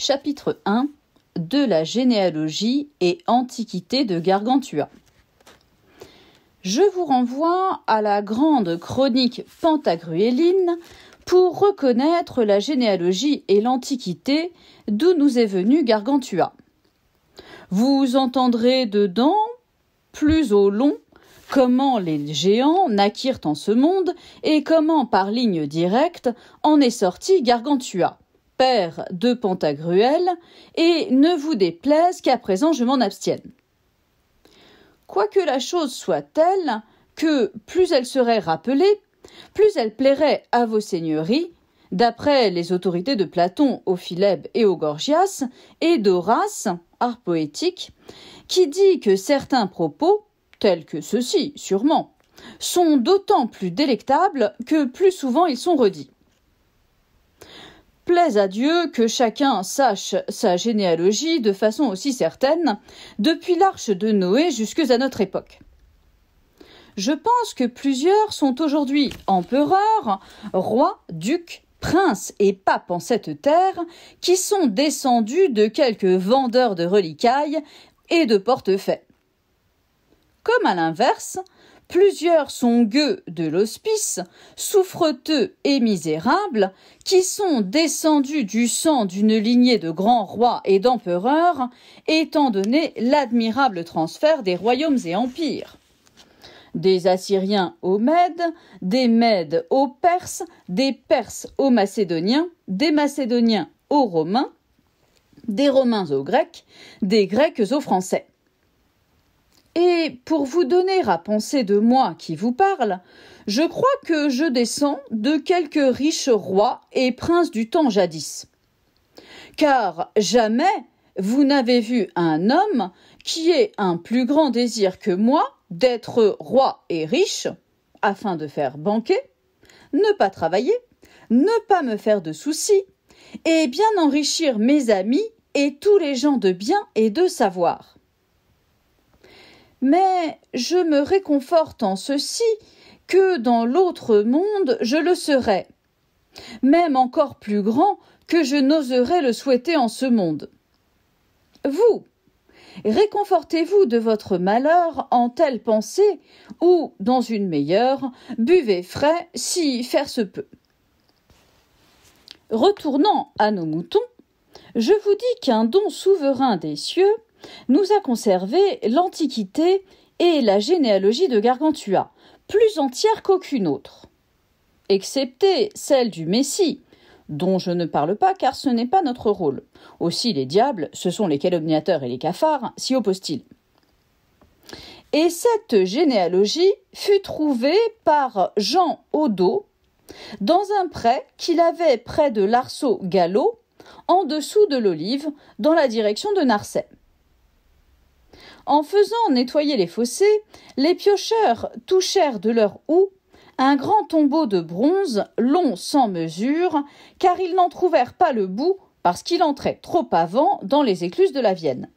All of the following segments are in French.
Chapitre 1 de la généalogie et antiquité de Gargantua. Je vous renvoie à la grande chronique pantagruéline pour reconnaître la généalogie et l'antiquité d'où nous est venu Gargantua. Vous entendrez dedans, plus au long, comment les géants naquirent en ce monde et comment par ligne directe en est sorti Gargantua, père de Pantagruel, et ne vous déplaise qu'à présent je m'en abstienne. Quoique la chose soit telle que plus elle serait rappelée, plus elle plairait à vos seigneuries, d'après les autorités de Platon au Philèbe et au Gorgias, et d'Horace, art poétique, qui dit que certains propos, tels que ceux-ci, sûrement, sont d'autant plus délectables que plus souvent ils sont redits. Plaise à Dieu que chacun sache sa généalogie de façon aussi certaine, depuis l'arche de Noé jusqu'à notre époque. Je pense que plusieurs sont aujourd'hui empereurs, rois, ducs, princes et papes en cette terre, qui sont descendus de quelques vendeurs de reliquailles et de portefaix. Comme à l'inverse, plusieurs sont gueux de l'hospice, souffreteux et misérables, qui sont descendus du sang d'une lignée de grands rois et d'empereurs, étant donné l'admirable transfert des royaumes et empires. Des Assyriens aux Mèdes, des Mèdes aux Perses, des Perses aux Macédoniens, des Macédoniens aux Romains, des Romains aux Grecs, des Grecs aux Français. Et pour vous donner à penser de moi qui vous parle, je crois que je descends de quelques riches rois et princes du temps jadis. Car jamais vous n'avez vu un homme qui ait un plus grand désir que moi d'être roi et riche, afin de faire banquet, ne pas travailler, ne pas me faire de soucis, et bien enrichir mes amis et tous les gens de bien et de savoir. Mais je me réconforte en ceci, que dans l'autre monde je le serai, même encore plus grand que je n'oserais le souhaiter en ce monde. Vous, réconfortez-vous de votre malheur en telle pensée, ou, dans une meilleure, buvez frais si faire se peut. Retournant à nos moutons, je vous dis qu'un don souverain des cieux nous a conservé l'antiquité et la généalogie de Gargantua, plus entière qu'aucune autre, excepté celle du Messie, dont je ne parle pas car ce n'est pas notre rôle. Aussi les diables, ce sont les calomniateurs et les cafards, s'y opposent-ils. Et cette généalogie fut trouvée par Jean Odo dans un pré qu'il avait près de l'Arceau Gallo, en dessous de l'Olive, dans la direction de Narcès. En faisant nettoyer les fossés, les piocheurs touchèrent de leur houe un grand tombeau de bronze long sans mesure, car ils n'en trouvèrent pas le bout parce qu'il entrait trop avant dans les écluses de la Vienne.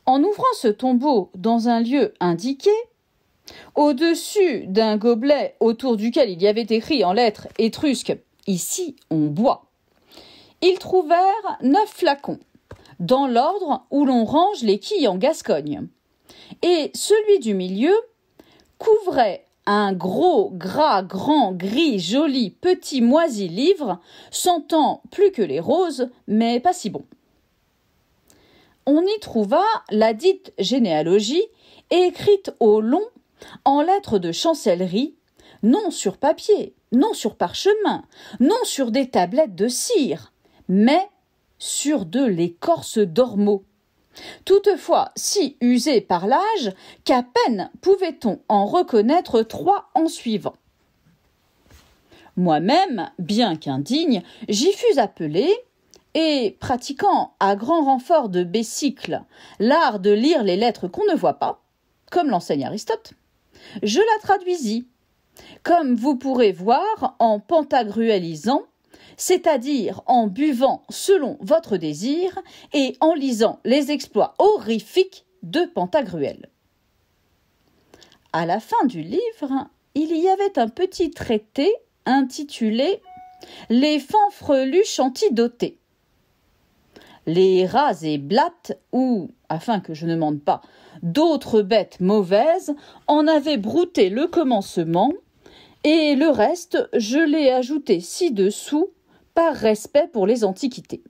En ouvrant ce tombeau dans un lieu indiqué, au-dessus d'un gobelet autour duquel il y avait écrit en lettres étrusques « Ici on boit », ils trouvèrent 9 flacons, dans l'ordre où l'on range les quilles en Gascogne. Et celui du milieu couvrait un gros, gras, grand, gris, joli, petit, moisi livre, sentant plus que les roses, mais pas si bon. On y trouva la dite généalogie, écrite au long, en lettres de chancellerie, non sur papier, non sur parchemin, non sur des tablettes de cire, mais sur de l'écorce d'ormeau. Toutefois, si usée par l'âge, qu'à peine pouvait-on en reconnaître 3 en suivant. Moi-même, bien qu'indigne, j'y fus appelé, et, pratiquant à grand renfort de bésicle l'art de lire les lettres qu'on ne voit pas, comme l'enseigne Aristote, je la traduisis, comme vous pourrez voir en pantagruélisant, c'est-à-dire en buvant selon votre désir et en lisant les exploits horrifiques de Pantagruel. À la fin du livre, il y avait un petit traité intitulé « Les fanfreluches antidotés ». Les rats et blattes, ou, afin que je ne mente pas, d'autres bêtes mauvaises, en avaient brouté le commencement, et le reste, je l'ai ajouté ci-dessous par respect pour les antiquités.